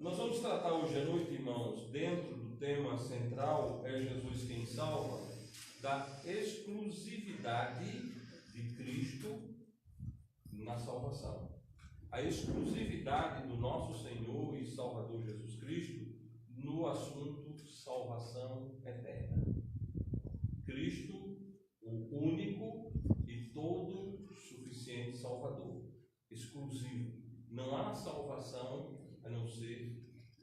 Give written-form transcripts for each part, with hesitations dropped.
Nós vamos tratar hoje à noite, irmãos, dentro do tema central, é Jesus quem salva, da exclusividade de Cristo na salvação. A exclusividade do nosso Senhor e Salvador Jesus Cristo no assunto salvação eterna. Cristo, o único e todo suficiente Salvador, exclusivo. Não há salvação a não ser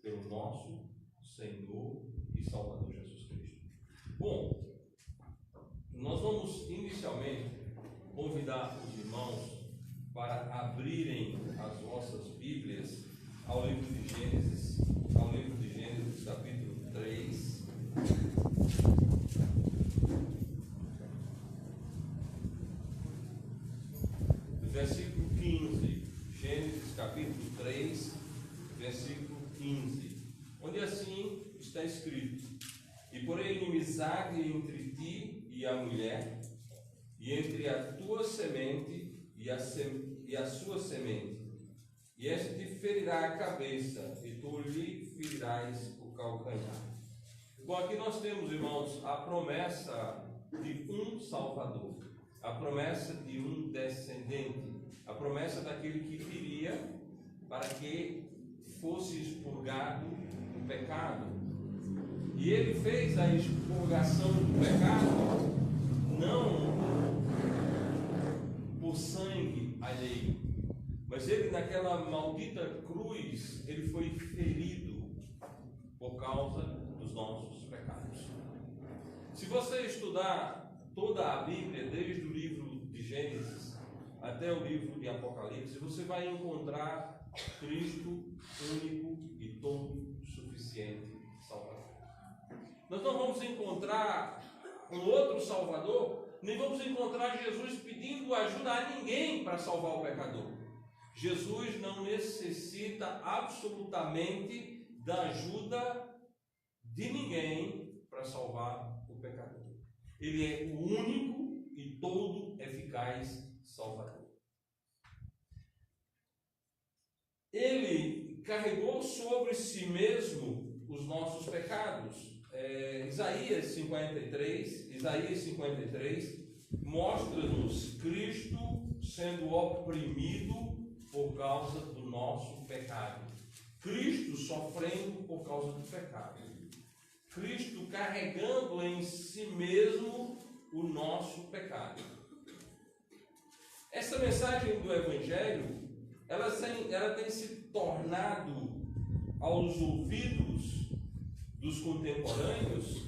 pelo nosso Senhor e Salvador Jesus Cristo. Bom, nós vamos inicialmente convidar os irmãos para abrirem as vossas Bíblias ao livro de Gênesis, capítulo 3. Versículo 15. Gênesis capítulo 3, versículo 15. Onde assim está escrito: E porém inimizade entre ti e a mulher, e entre a tua semente e a sua semente, e este te ferirá a cabeça, e tu lhe ferirás o calcanhar. Bom, aqui nós temos, irmãos, a promessa de um Salvador, a promessa de um descendente, a promessa daquele que viria para que fosse expurgado o pecado. E ele fez a expurgação do pecado não por sangue alheio, mas ele, naquela maldita cruz, ele foi ferido por causa dos nossos pecados. Se você estudar toda a Bíblia, desde o livro de Gênesis até o livro de Apocalipse, você vai encontrar Cristo único e todo suficiente Salvador. Nós não vamos encontrar um outro Salvador, nem vamos encontrar Jesus pedindo ajuda a ninguém para salvar o pecador. Jesus não necessita absolutamente da ajuda de ninguém para salvar o pecador. Ele é o único e todo eficaz Salvador. Ele carregou sobre si mesmo os nossos pecados. Isaías 53 mostra-nos Cristo sendo oprimido por causa do nosso pecado. Cristo sofrendo por causa do pecado. Cristo carregando em si mesmo o nosso pecado. Essa mensagem do Evangelho, ela tem se tornado aos ouvidos dos contemporâneos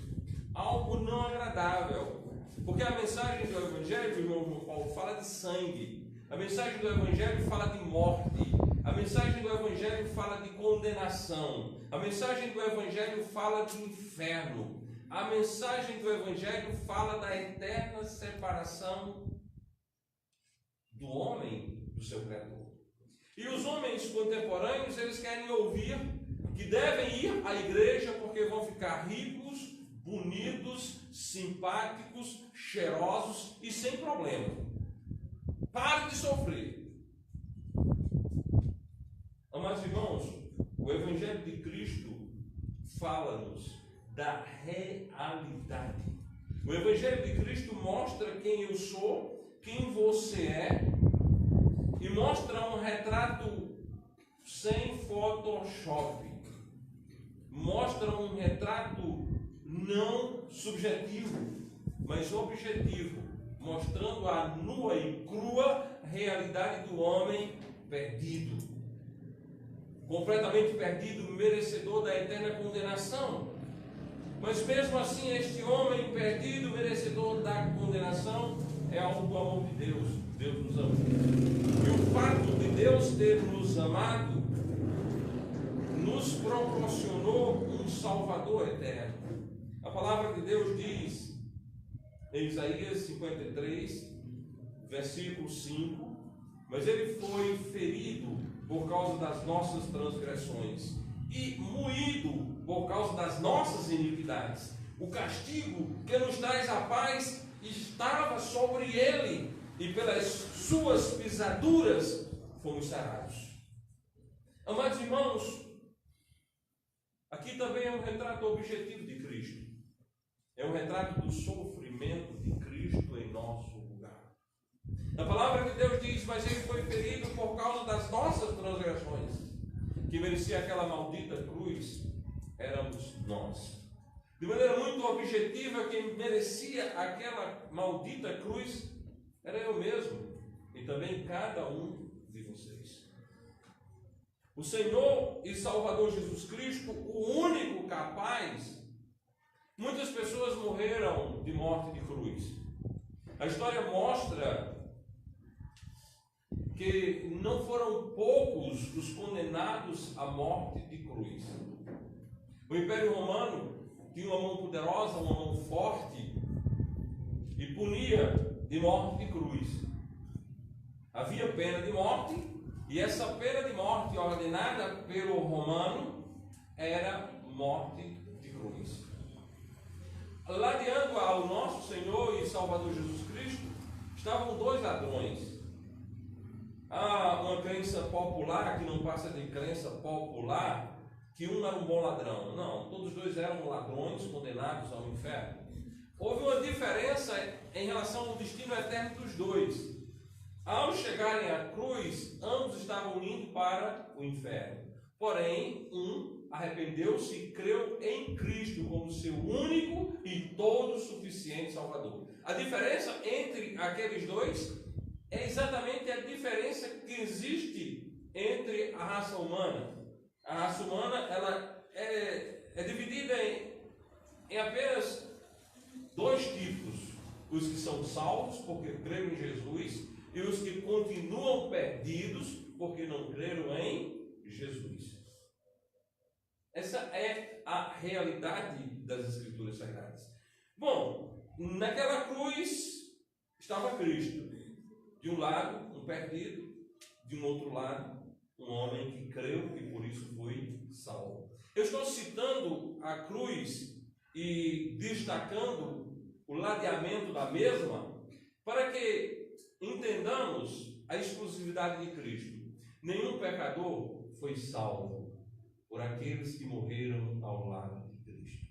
algo não agradável. Porque a mensagem do Evangelho, o irmão João Paulo, fala de sangue. A mensagem do Evangelho fala de morte. A mensagem do Evangelho fala de condenação. A mensagem do Evangelho fala de inferno. A mensagem do Evangelho fala da eterna separação do homem do seu Criador. E os homens contemporâneos, eles querem ouvir que devem ir à igreja porque vão ficar ricos, bonitos, simpáticos, cheirosos e sem problema. Pare de sofrer. Amados irmãos, o Evangelho de Cristo fala-nos da realidade. O Evangelho de Cristo mostra quem eu sou, quem você é, e mostra um retrato sem Photoshop. Mostra um retrato não subjetivo, mas objetivo, mostrando a nua e crua realidade do homem perdido, completamente perdido, merecedor da eterna condenação. Mas mesmo assim, este homem perdido, merecedor da condenação, é algo do amor de Deus. Deus nos ama. E o fato de Deus ter nos amado nos proporcionou um Salvador eterno. A palavra de Deus diz em Isaías 53, versículo 5: Mas ele foi ferido por causa das nossas transgressões e moído por causa das nossas iniquidades. O castigo que nos traz a paz estava sobre ele, e pelas suas pisaduras fomos sarados. Amados irmãos, aqui também é um retrato objetivo de Cristo. É um retrato do sofrimento de Cristo em nosso lugar. A palavra de Deus diz: mas ele foi ferido por causa das nossas transgressões. Que merecia aquela maldita cruz éramos nós. De maneira muito objetiva, quem merecia aquela maldita cruz era eu mesmo e também cada um de vocês. O Senhor e Salvador Jesus Cristo, o único capaz. Muitas pessoas morreram de morte de cruz. A história mostra que não foram poucos os condenados à morte de cruz. O Império Romano tinha uma mão poderosa, uma mão forte, e punia de morte de cruz. Havia pena de morte, e essa pena de morte ordenada pelo romano era morte de cruz. Ladeando ao nosso Senhor e Salvador Jesus Cristo, estavam dois ladrões. Há uma crença popular, que não passa de crença popular, que um era um bom ladrão. Não, todos dois eram ladrões condenados ao inferno. Houve uma diferença em relação ao destino eterno dos dois. Ao chegarem à cruz, ambos estavam indo para o inferno. Porém, um arrependeu-se e creu em Cristo como seu único e todo suficiente Salvador. A diferença entre aqueles dois é exatamente a diferença que existe entre a raça humana. A raça humana ela é dividida em apenas dois tipos: os que são salvos porque creram em Jesus e os que continuam perdidos porque não creram em Jesus. Essa é a realidade das Escrituras Sagradas. Bom, naquela cruz estava Cristo. De um lado, um perdido; de um outro lado, um homem que creu e por isso foi salvo. Eu estou citando a cruz e destacando o ladeamento da mesma para que entendamos a exclusividade de Cristo. Nenhum pecador foi salvo por aqueles que morreram ao lado de Cristo.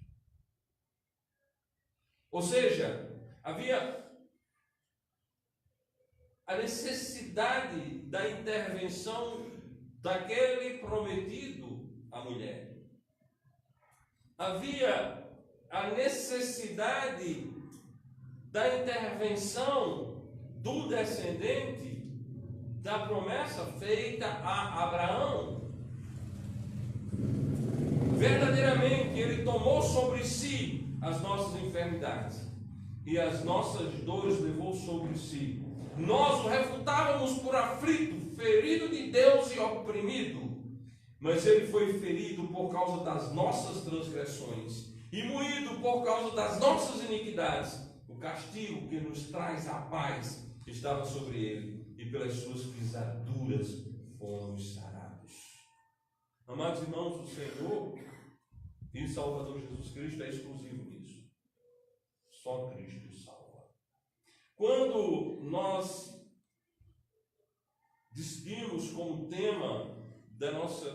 Ou seja, havia a necessidade da intervenção daquele prometido à mulher. Havia a necessidade da intervenção do descendente da promessa feita a Abraão. Verdadeiramente, ele tomou sobre si as nossas enfermidades e as nossas dores levou sobre si. Nós o reputávamos por aflito, ferido de Deus e oprimido, mas ele foi ferido por causa das nossas transgressões e moído por causa das nossas iniquidades. O castigo que nos traz a paz estava sobre ele, e pelas suas pisaduras fomos sarados. Amados irmãos, o Senhor e o Salvador Jesus Cristo é exclusivo nisso. Só Cristo salva. Quando nós decidimos como tema da nossa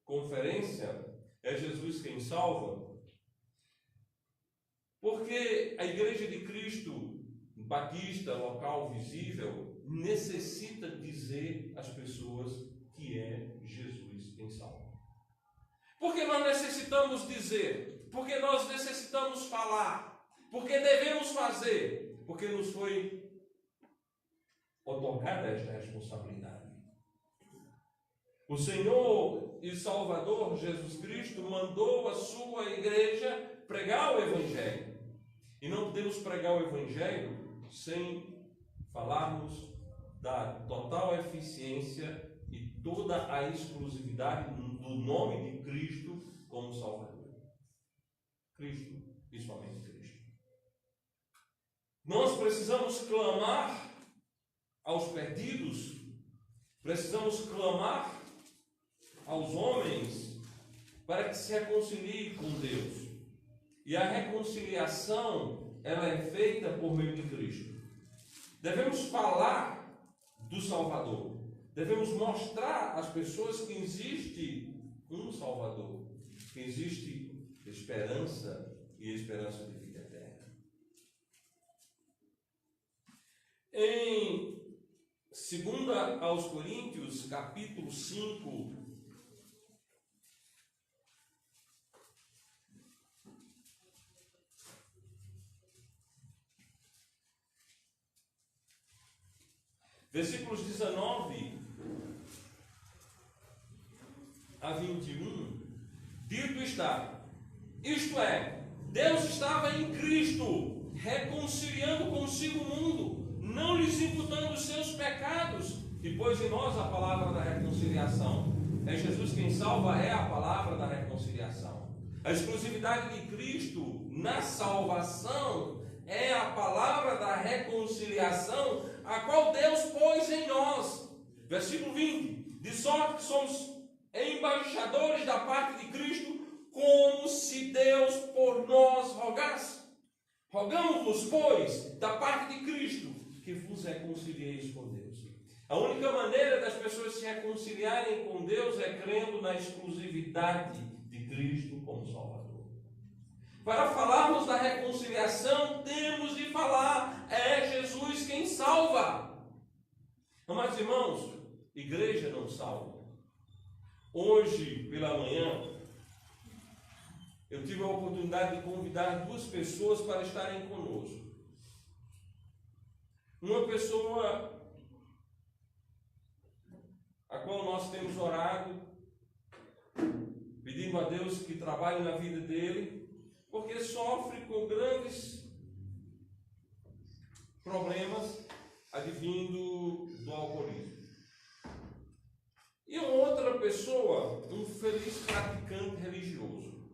conferência é Jesus quem salva, porque a Igreja de Cristo Batista, local visível, necessita dizer às pessoas que é Jesus quem salva. Porque nós necessitamos dizer, porque nós necessitamos falar, porque devemos fazer, porque nos foi otorgada esta responsabilidade. O Senhor e Salvador Jesus Cristo mandou a sua igreja pregar o Evangelho. E não podemos pregar o Evangelho sem falarmos da total eficiência e toda a exclusividade do nome de Cristo como Salvador. Cristo e somente Cristo. Nós precisamos clamar aos perdidos, precisamos clamar aos homens para que se reconciliem com Deus. E a reconciliação, ela é feita por meio de Cristo. Devemos falar do Salvador. Devemos mostrar às pessoas que existe um Salvador, que existe esperança e esperança de vida eterna. Em 2 aos Coríntios, capítulo 5, versículos 19 a 21, dito está, isto é, Deus estava em Cristo, reconciliando consigo o mundo, não lhes imputando os seus pecados, e pôs em nós a palavra da reconciliação. É Jesus quem salva, é a palavra da reconciliação. A exclusividade de Cristo na salvação é a palavra da reconciliação, a qual Deus pôs em nós. Versículo 20, de sorte que somos embaixadores da parte de Cristo, como se Deus por nós rogasse. Rogamos-vos, pois, da parte de Cristo, que vos reconcilieis com Deus. A única maneira das pessoas se reconciliarem com Deus é crendo na exclusividade de Cristo como Salvador. Para falarmos da reconciliação, temos de falar, é Jesus quem salva. Amados irmãos, igreja não salva. Hoje, pela manhã, eu tive a oportunidade de convidar 2 pessoas para estarem conosco. Uma pessoa a qual nós temos orado, pedindo a Deus que trabalhe na vida dele, porque sofre com grandes problemas advindo do alcoolismo. E outra pessoa, um feliz praticante religioso.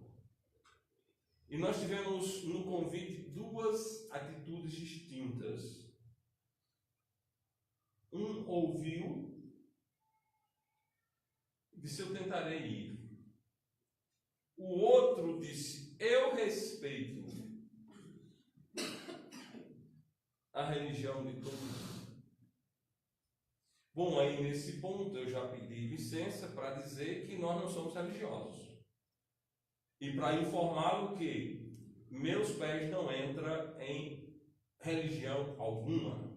E nós tivemos no convite 2 atitudes distintas. Um ouviu, disse, eu tentarei ir. O outro disse, eu respeito a religião de todo mundo. Bom, aí nesse ponto eu já pedi licença para dizer que nós não somos religiosos. E para informá-lo que meus pés não entram em religião alguma.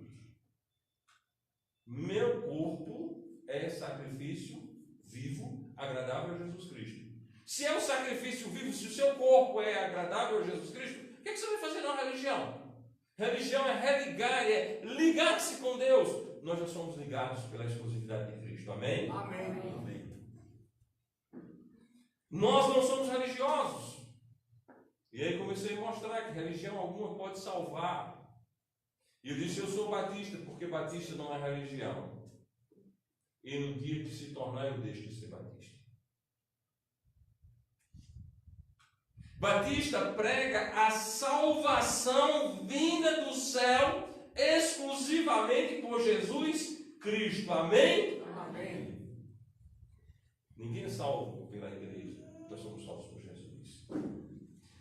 Meu corpo é sacrifício vivo, agradável a Jesus Cristo. Se é um sacrifício vivo, se o seu corpo é agradável a Jesus Cristo, o que você vai fazer na religião? Religião é religar, é ligar-se com Deus. Nós já somos ligados pela exclusividade de Cristo. Amém? Amém. Amém. Nós não somos religiosos. E aí comecei a mostrar que religião alguma pode salvar. E eu disse, eu sou batista, porque batista não é religião. E no dia que se tornar, eu deixo de ser batista. Batista prega a salvação vinda do céu exclusivamente por Jesus Cristo. Amém? Amém. Ninguém é salvo pela igreja. Nós somos salvos por Jesus.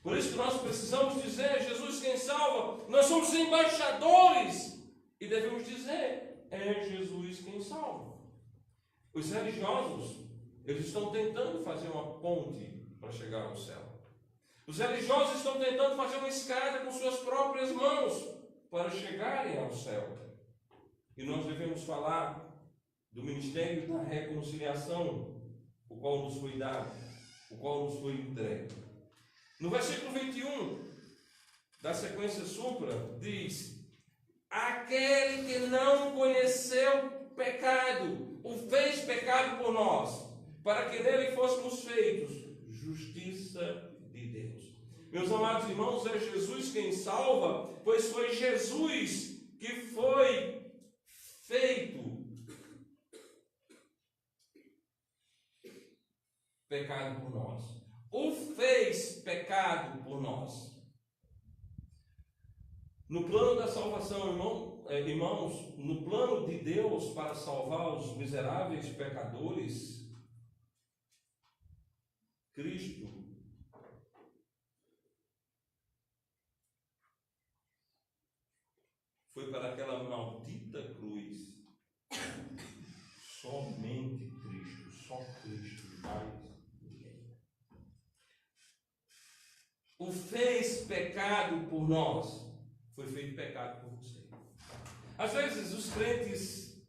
Por isso que nós precisamos dizer, Jesus quem salva. Nós somos embaixadores. E devemos dizer, é Jesus quem salva. Os religiosos, eles estão tentando fazer uma ponte para chegar ao céu. Os religiosos estão tentando fazer uma escada com suas próprias mãos para chegarem ao céu. E nós devemos falar do ministério da reconciliação, o qual nos foi dado, o qual nos foi entregue. No versículo 21 da sequência supra, diz: aquele que não conheceu pecado, o fez pecado por nós, para que nele fôssemos feitos justiça de Deus. Meus amados irmãos, é Jesus quem salva, pois foi Jesus que foi feito pecado por nós. O fez pecado por nós. No plano da salvação, irmãos, no plano de Deus para salvar os miseráveis pecadores, Cristo foi para aquela maldita cruz. Somente Cristo, só Cristo, mais ninguém. o fez pecado por nós, foi feito pecado por você. Às vezes os crentes,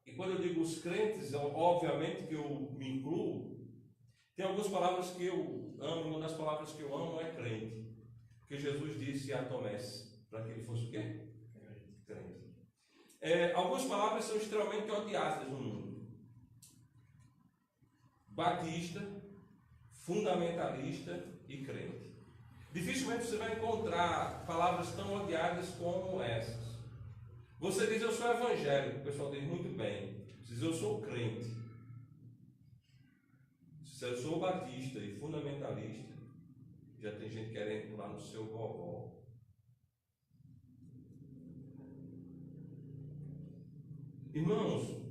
e quando eu digo os crentes, obviamente que eu me incluo, tem algumas palavras que eu amo, uma das palavras que eu amo é crente. Porque Jesus disse a Tomé, para que ele fosse o quê? Crente. Algumas palavras são extremamente odiadas no mundo. Batista, fundamentalista e crente. Dificilmente você vai encontrar palavras tão odiadas como essas. Você diz, eu sou evangélico, o pessoal diz muito bem. Você diz, eu sou crente. Se eu sou batista e fundamentalista, já tem gente querendo pular no seu gogó. Irmãos,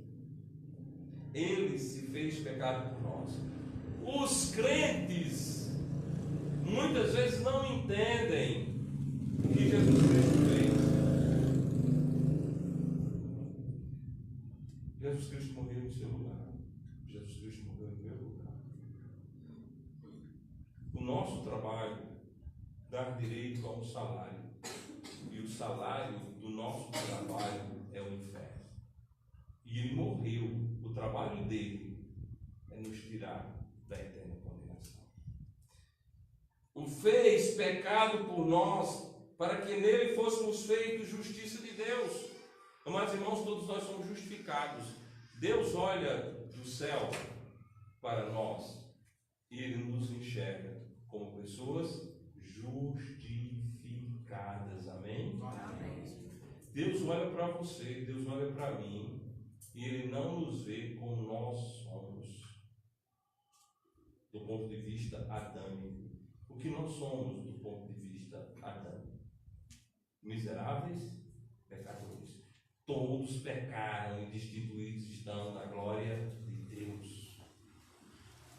ele se fez pecado por nós. Os crentes muitas vezes não entendem o que Jesus Cristo fez. Jesus Cristo morreu no seu lugar. Jesus Cristo morreu no meu lugar. O nosso trabalho dá direito a um salário. E o salário do nosso trabalho é o inferno. E ele morreu. O trabalho dele é nos tirar da eterna condenação. O fez pecado por nós, para que nele fôssemos feitos justiça de Deus. Amados irmãos, todos nós somos justificados. Deus olha do céu para nós e ele nos enxerga como pessoas justificadas. Amém? Amém. Deus olha para você, Deus olha para mim, e ele não nos vê como nós somos, do ponto de vista adâmico. O que nós somos do ponto de vista adâmico? Miseráveis, pecadores. Todos pecaram e destituídos estão da glória de Deus.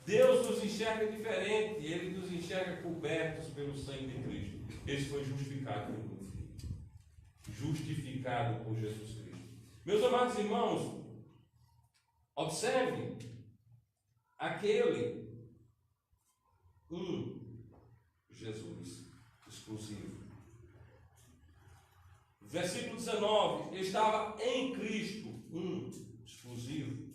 Deus nos enxerga diferente, ele nos enxerga cobertos pelo sangue de Cristo. Esse foi justificado pelo Filho. Justificado por Jesus Cristo. Meus amados irmãos, observe aquele Jesus exclusivo. Versículo 19, ele estava em Cristo, exclusivo.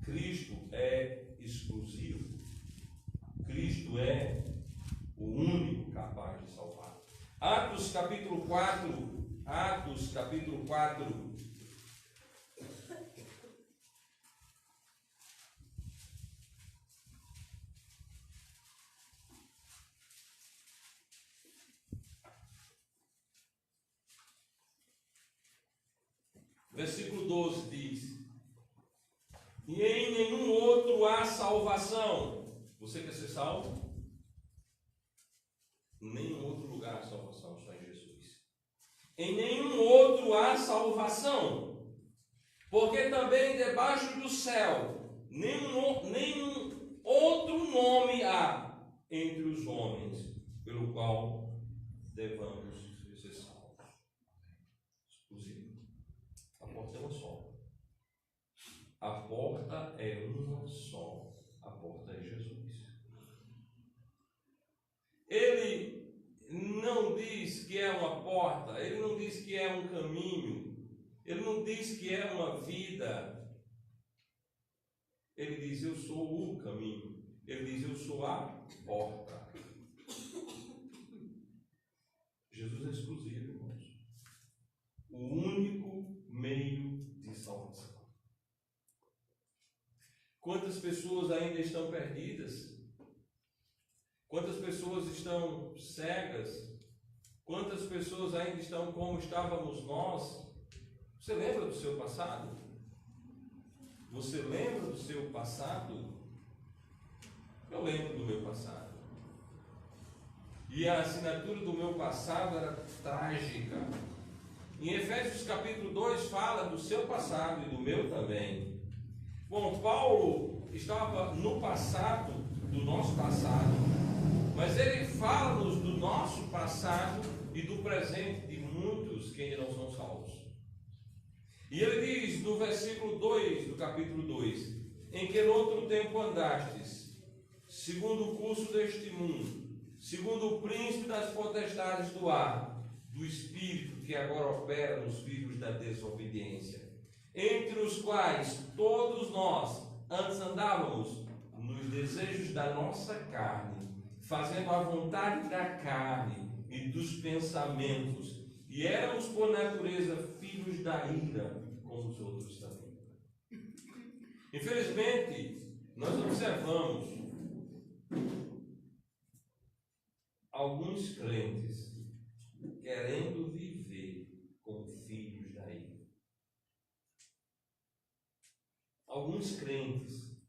Cristo é exclusivo. Cristo é o único capaz de salvar. Atos capítulo 4, versículo 12 diz: e em nenhum outro há salvação. Você quer ser salvo? Em nenhum outro lugar há salvação, só em Jesus. Em nenhum outro há salvação, porque também debaixo do céu nenhum outro nome há entre os homens pelo qual devamos ser salvos. Exclusivo. A porta é uma só. A porta é uma só. A porta é Jesus. Ele não diz que é uma porta, ele não diz que é um caminho, ele não diz que é uma vida. Ele diz, eu sou o caminho. Ele diz, eu sou a porta. Jesus é exclusivo, irmãos. O único meio de salvação. Quantas pessoas ainda estão perdidas? Quantas pessoas estão cegas? Quantas pessoas ainda estão como estávamos nós? Você lembra do seu passado? Você lembra do seu passado? Eu lembro do meu passado. E a assinatura do meu passado era trágica. Em Efésios capítulo 2 fala do seu passado e do meu também. Bom, Paulo estava no passado do nosso passado, mas ele fala-nos do nosso passado e do presente de muitos que ainda não são salvos. E ele diz no versículo 2 do capítulo 2: em que no outro tempo andastes, segundo o curso deste mundo, segundo o príncipe das potestades do ar, do espírito que agora opera nos filhos da desobediência, entre os quais todos nós antes andávamos nos desejos da nossa carne, fazendo a vontade da carne e dos pensamentos, e éramos por natureza filhos da ira, como os outros também. Infelizmente, nós observamos alguns crentes querendo viver como filhos da ira. Alguns crentes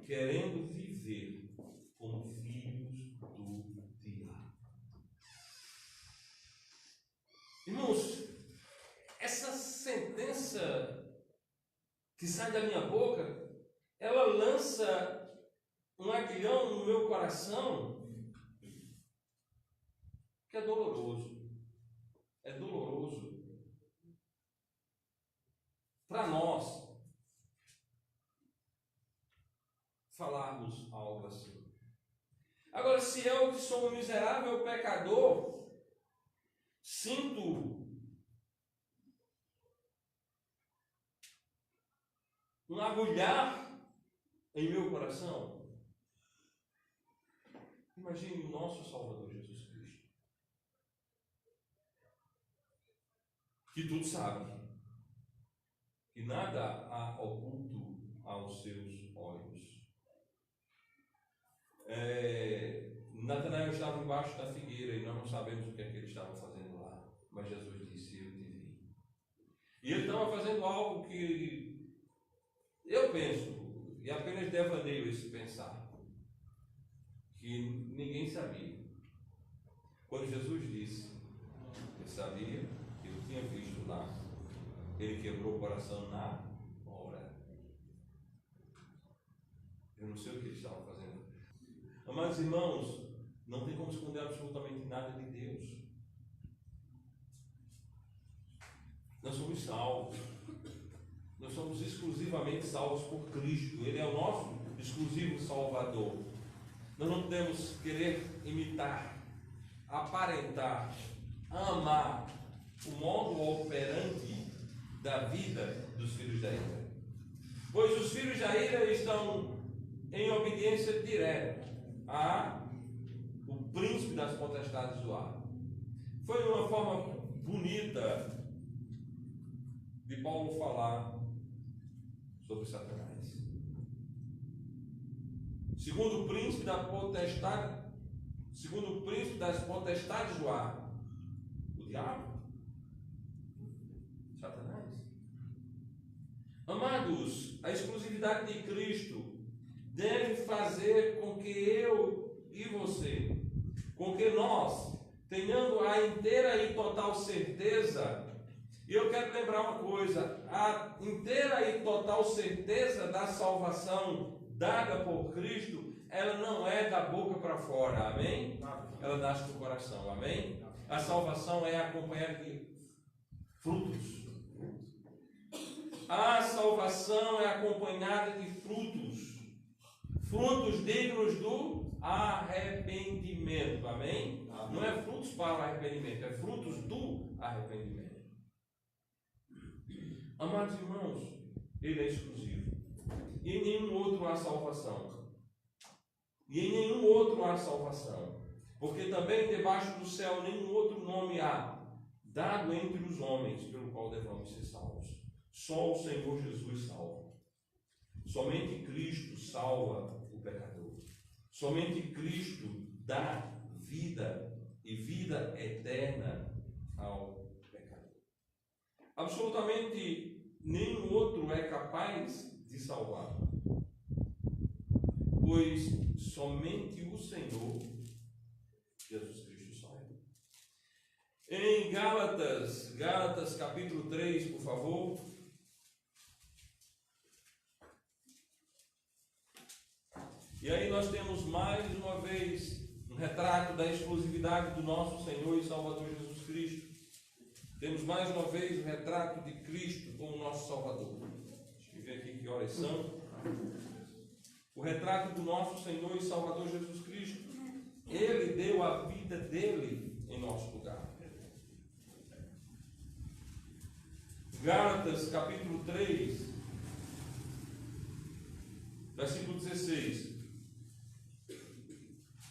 querendo viver como filhos do diabo. Irmãos, essa sentença que sai da minha boca, ela lança um aguilhão no meu coração que é doloroso. É doloroso para nós falarmos algo assim. Agora, se eu, que sou um miserável pecador, sinto um agulhar em meu coração, imagine o nosso Salvador Jesus Cristo, que tudo sabe, que nada há oculto aos seus olhos. Natanael estava embaixo da figueira e nós não sabemos o que é que ele estava fazendo lá, mas Jesus disse: eu te vi. E ele estava fazendo algo que eu penso, e apenas devaneio esse pensar, que ninguém sabia. Quando Jesus disse, ele sabia, eu tinha visto lá, ele quebrou o coração na hora. Eu não sei o que ele estava fazendo. Amados irmãos, não tem como esconder absolutamente nada de Deus. Nós somos salvos. Nós somos exclusivamente salvos por Cristo. Ele é o nosso exclusivo Salvador. Nós não podemos querer imitar, aparentar, amar o modo operante da vida dos filhos da ira. Pois os filhos da ira estão em obediência direta a o príncipe das potestades do ar. Foi uma forma bonita de Paulo falar sobre Satanás. Segundo o príncipe da potestade, segundo o príncipe das potestades do ar, o diabo, Satanás. Amados, a exclusividade de Cristo deve fazer com que eu e você, com que nós tenhamos a inteira e total certeza. E eu quero lembrar uma coisa: a inteira e total certeza da salvação dada por Cristo, ela não é da boca para fora, amém? Ela nasce do coração, amém? A salvação é acompanhada de frutos. A salvação é acompanhada de frutos. Frutos dignos do arrependimento, amém? Não é frutos para o arrependimento, é frutos do arrependimento. Amados irmãos, ele é exclusivo. E em nenhum outro há salvação. E em nenhum outro há salvação. Porque também debaixo do céu nenhum outro nome há, dado entre os homens, pelo qual devamos ser salvos. Só o Senhor Jesus salva. Somente Cristo salva o pecador. Somente Cristo dá vida e vida eterna ao pecador. Absolutamente nenhum outro é capaz de salvar, pois somente o Senhor Jesus Cristo salva. Em Gálatas capítulo 3, por favor. E aí nós temos mais uma vez um retrato da exclusividade do nosso Senhor e Salvador Jesus Cristo. Temos mais uma vez o retrato de Cristo como nosso Salvador. Deixa eu ver aqui que horas são. o retrato do nosso Senhor e Salvador Jesus Cristo. Ele deu a vida dele em nosso lugar. Gálatas capítulo 3, versículo 16.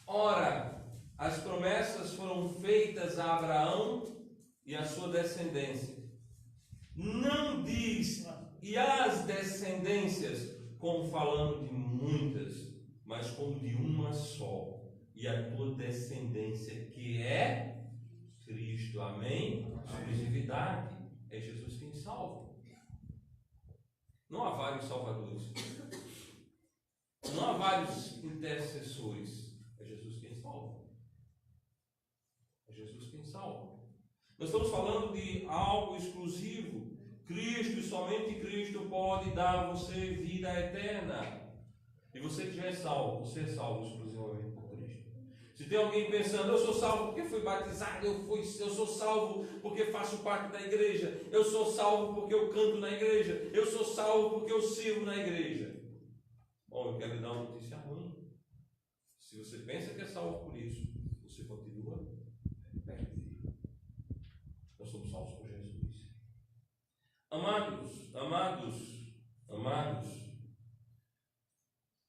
Ora, as promessas foram feitas a Abraão e a sua descendência. Não diz e as descendências, como falando de muitas, mas como de uma só, e a tua descendência, que é Cristo. Amém? Exclusividade. É Jesus quem salva. Não há vários salvadores. Não há vários intercessores. É Jesus quem salva. É Jesus quem salva. Nós estamos falando de algo exclusivo. Cristo e somente Cristo pode dar a você vida eterna. E você que já é salvo, você é salvo exclusivamente por Cristo. Se tem alguém pensando, eu sou salvo porque fui batizado, eu sou salvo porque faço parte da igreja, eu sou salvo porque eu canto na igreja, eu sou salvo porque eu sirvo na igreja. Bom, eu quero lhe dar uma notícia ruim. Se você pensa que é salvo por isso, você continua perdido. Nós somos salvos por Jesus. Amados,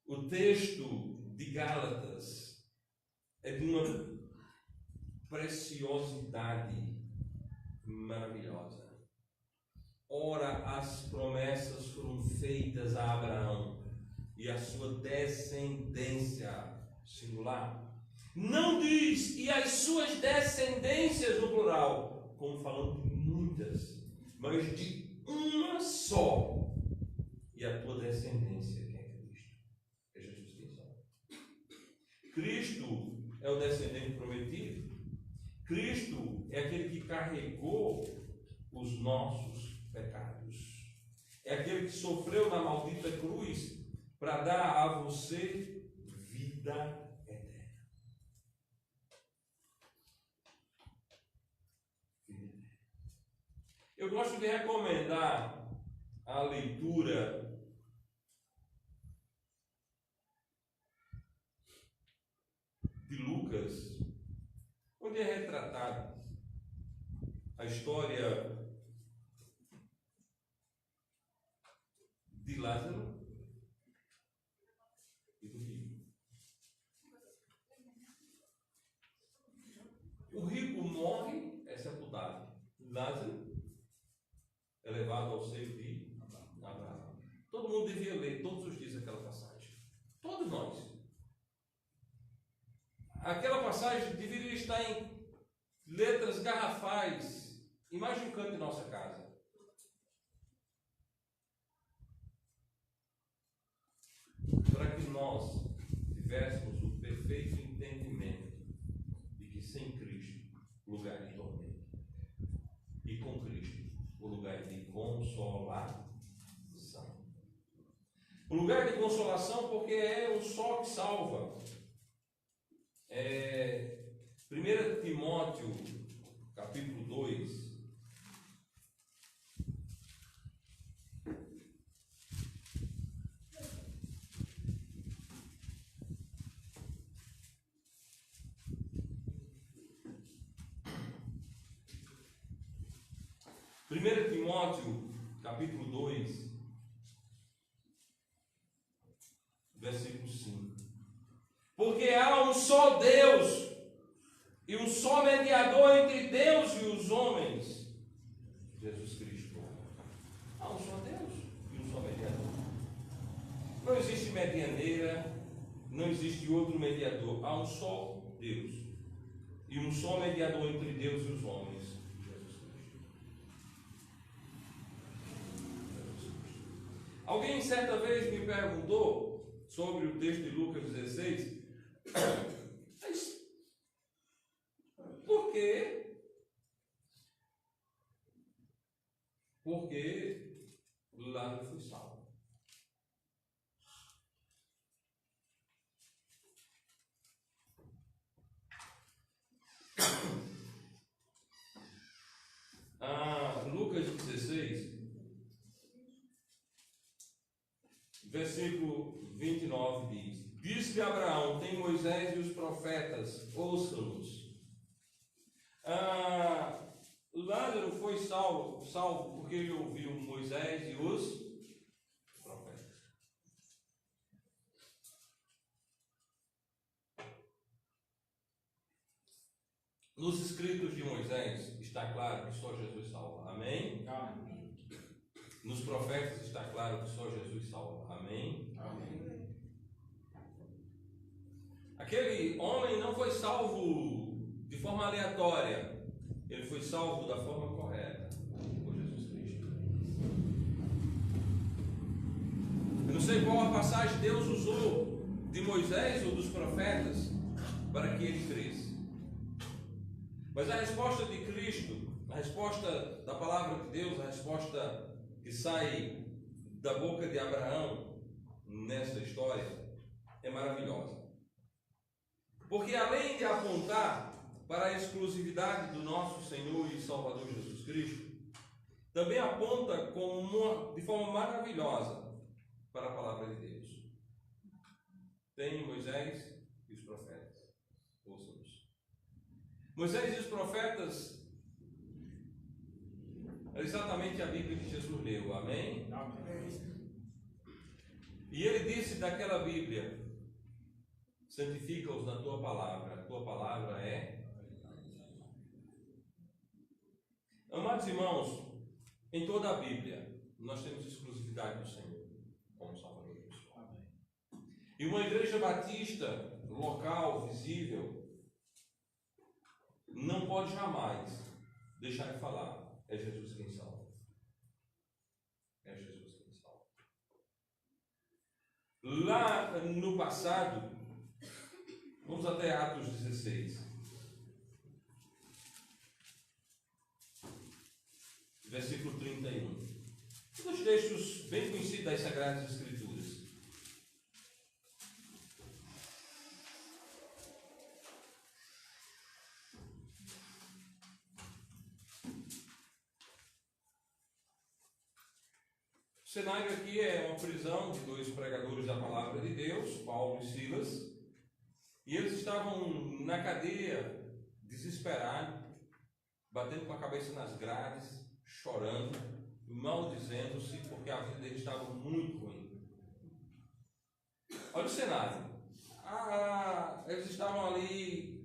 o texto de Gálatas é de uma preciosidade maravilhosa. Ora, as promessas foram feitas a Abraão e a sua descendência, singular. Não diz e as suas descendências no plural, como falando de muitas, mas de uma só, e a tua descendência, que é Cristo. É Jesus quem salva. Cristo é o descendente prometido. Cristo é aquele que carregou os nossos pecados. É aquele que sofreu na maldita cruz para dar a você vida eterna. Eu gosto de recomendar a leitura de Lucas, onde é retratada a história de Lázaro e do rico. O rico morre, é sepultado. Lázaro é levado ao seio de Abraão. Todo mundo devia ler todos os dias aquela passagem. Todos nós. Aquela passagem deveria estar em letras garrafais, em mais de um canto de nossa casa. Para que nós tivéssemos o perfeito entendimento de que sem Cristo, lugar de tormento, e com Cristo, o lugar de consolação. O lugar de consolação, porque é um só que salva. 1 Timóteo, capítulo 2. Primeiro Timóteo, capítulo 2, versículo 5. Porque há um só Deus e um só mediador entre Deus e os homens, Jesus Cristo. Há um só Deus e um só mediador. Não existe medianeira, não existe outro mediador. Há um só Deus e um só mediador entre Deus e os homens, Jesus Cristo. Alguém certa vez me perguntou sobre o texto de Lucas 16, mas por quê? Porque Lázaro foi salvo. Lucas 16, versículo 29 diz: Disse-lhe Abraão: tem Moisés e os profetas, ouçam-nos. Lázaro foi salvo porque ele ouviu Moisés e os profetas. Nos escritos de Moisés está claro que só Jesus salva. Amém? Amém. Nos profetas está claro que só Jesus salva. Amém? Amém. Aquele homem não foi salvo de forma aleatória. Ele foi salvo da forma correta, por Jesus Cristo. Eu não sei qual a passagem Deus usou de Moisés ou dos profetas para que ele cresça. Mas a resposta de Cristo, a resposta da palavra de Deus, a resposta que sai da boca de Abraão nessa história é maravilhosa. Porque além de apontar para a exclusividade do nosso Senhor e Salvador Jesus Cristo, também aponta de forma maravilhosa para a palavra de Deus. Tem Moisés e os profetas. Ouçam-nos. Moisés e os profetas é exatamente a Bíblia que Jesus leu. Amém? Amém. E ele disse daquela Bíblia: santifica-os na tua palavra. A tua palavra é. Amados irmãos, em toda a Bíblia nós temos exclusividade do Senhor como Salvador pessoal. E uma igreja batista local, visível, não pode jamais deixar de falar: é Jesus quem salva. É Jesus quem salva. Lá no passado, vamos até Atos 16. Versículo 31. Um dos textos bem conhecidos das Sagradas Escrituras. O cenário aqui é uma prisão de dois pregadores da palavra de Deus, Paulo e Silas, e eles estavam na cadeia, desesperados, batendo com a cabeça nas grades, chorando, maldizendo-se, porque a vida deles estava muito ruim. Olha o cenário. Eles estavam ali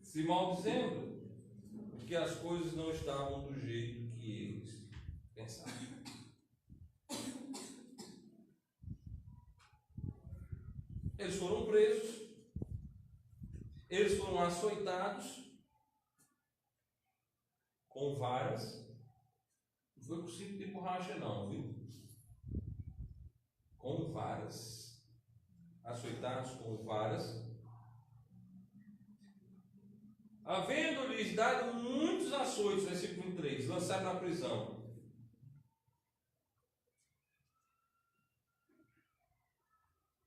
se maldizendo, porque as coisas não estavam do jeito que eles pensavam. Eles foram presos, eles foram açoitados com varas. Não foi com cinto de borracha não, viu? Com varas. Açoitados com varas. Havendo-lhes dado muitos açoites, versículo 23, lançaram na prisão.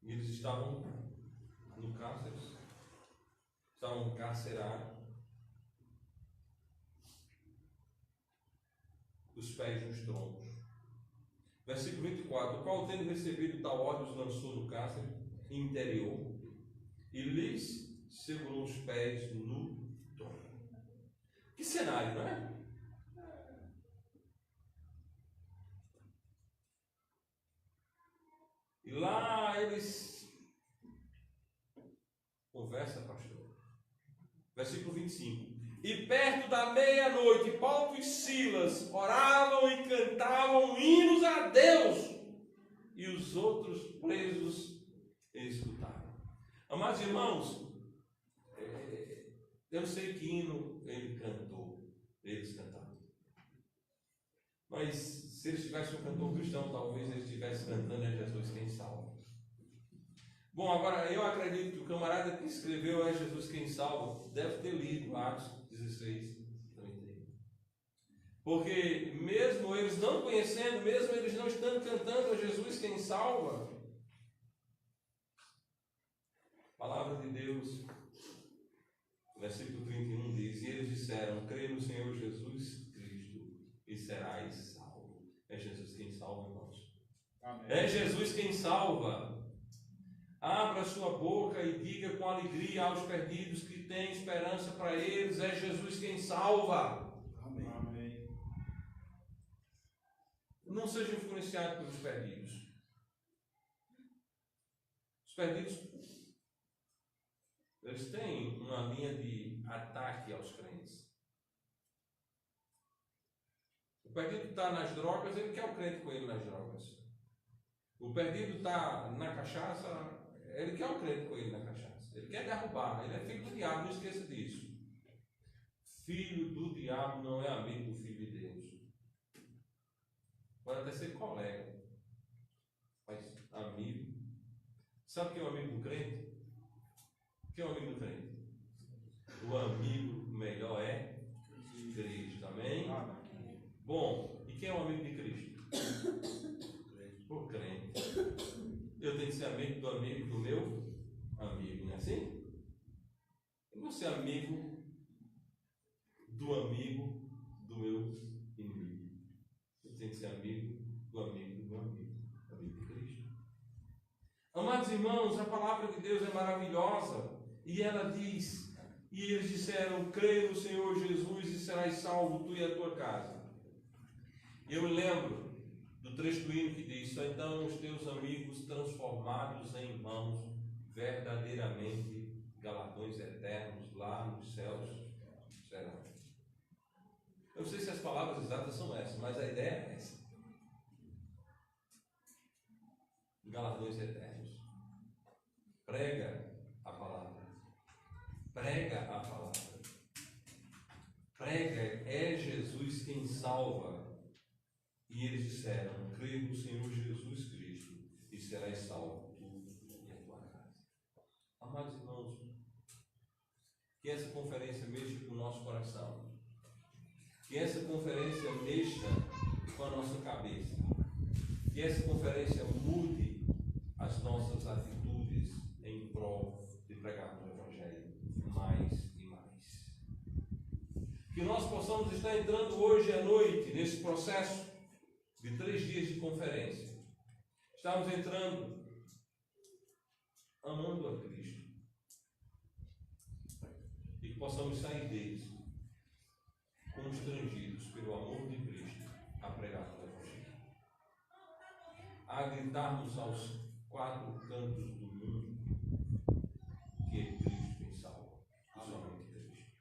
E eles estavam no cárcere, estavam encarcerados, os pés nos troncos. Versículo 24: o qual, tendo recebido tal ordem, os lançou no cárcere interior e lhes segurou os pés no tronco. Que cenário, não é? E lá eles... Conversa, pastor. Versículo 25. E perto da meia-noite, Paulo e Silas oravam e cantavam hinos a Deus, e os outros presos escutaram. Amados irmãos, eu não sei que hino ele cantou, eles cantaram. Mas se eles tivessem um cantor cristão, talvez eles estivessem cantando "É Jesus quem salva". Bom, agora eu acredito que o camarada que escreveu "É Jesus quem salva" deve ter lido Atos 16, 31. Porque mesmo eles não conhecendo, mesmo eles não estando cantando "É Jesus quem salva", a palavra de Deus, versículo 31 diz: e eles disseram: crê no Senhor Jesus Cristo e serás salvo. É Jesus quem salva, irmãos. É Jesus quem salva. Abra sua boca e diga com alegria aos perdidos que tem esperança para eles. É Jesus quem salva. Amém. Não seja influenciado pelos perdidos. Os perdidos, eles têm uma linha de ataque aos crentes. O perdido está nas drogas, ele quer o crente com ele nas drogas. O perdido está na cachaça, ele quer o crente com ele na cachaça. Ele quer derrubar, ele é filho do diabo, não esqueça disso. Filho do diabo não é amigo do filho de Deus. Pode até ser colega, mas amigo. Sabe quem é o amigo do crente? Quem é o amigo do crente? O amigo melhor é Cristo, amém? Bom, e quem é o amigo de Cristo? O crente. Eu tenho que ser amigo do meu amigo, não é assim? Eu não vou ser amigo do meu inimigo. Eu tenho que ser amigo do meu amigo, amigo de Cristo. Amados irmãos, a palavra de Deus é maravilhosa e ela diz, e eles disseram, creia no Senhor Jesus e serás salvo, tu e a tua casa. Eu me lembro do trecho do hino que diz, só então os teus amigos transformados em irmãos, verdadeiramente galardões eternos lá nos céus serão. Eu não sei se as palavras exatas são essas, mas a ideia é essa. Galardões eternos. Prega a palavra. Prega a palavra. Prega, é Jesus quem salva. E eles disseram, creia no Senhor Jesus Cristo e serás salvo, tu e a tua casa. Amados irmãos, que essa conferência mexa com o nosso coração. Que essa conferência mexa com a nossa cabeça. Que essa conferência mude as nossas atitudes em prol de pregar o Evangelho mais e mais. Que nós possamos estar entrando hoje à noite nesse processo de 3 dias de conferência. Estamos entrando amando a Cristo. E que possamos sair deles constrangidos pelo amor de Cristo a pregar o Evangelho. A gritarmos aos 4 cantos do mundo que é Cristo quem salva, e somente Cristo.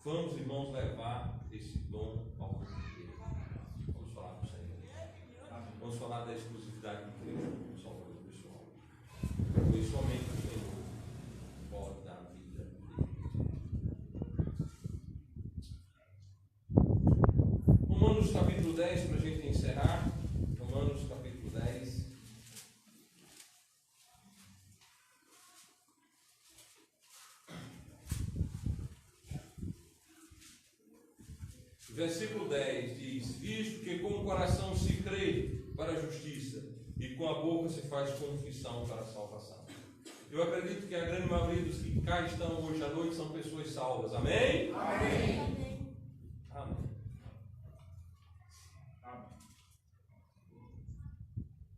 Vamos, irmãos, levar esse dom ao mundo inteiro. Vamos falar do Senhor. Vamos falar da exclusividade de Cristo como Salvador pessoal. Pois somente o Senhor pode dar a vida dele. Romanos capítulo 10, para a gente encerrar. Romanos capítulo 10. Versículo 10 diz, visto que com o coração se crê para a justiça e com a boca se faz confissão para a salvação. Eu acredito que a grande maioria dos que cá estão hoje à noite são pessoas salvas. Amém? Amém. Amém.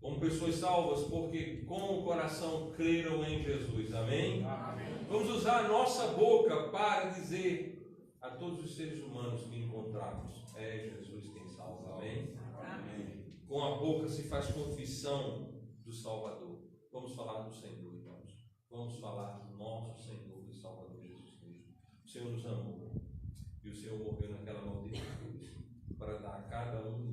Como pessoas salvas, porque com o coração creram em Jesus. Amém? Amém. Vamos usar a nossa boca para dizer a todos os seres humanos que encontrarmos, é Jesus quem salva. Amém? Amém. Com a boca se faz confissão do Salvador. Vamos falar do Senhor, irmãos. Vamos falar do nosso Senhor e Salvador Jesus Cristo. O Senhor nos amou e o Senhor morreu naquela maldita cruz para dar a cada um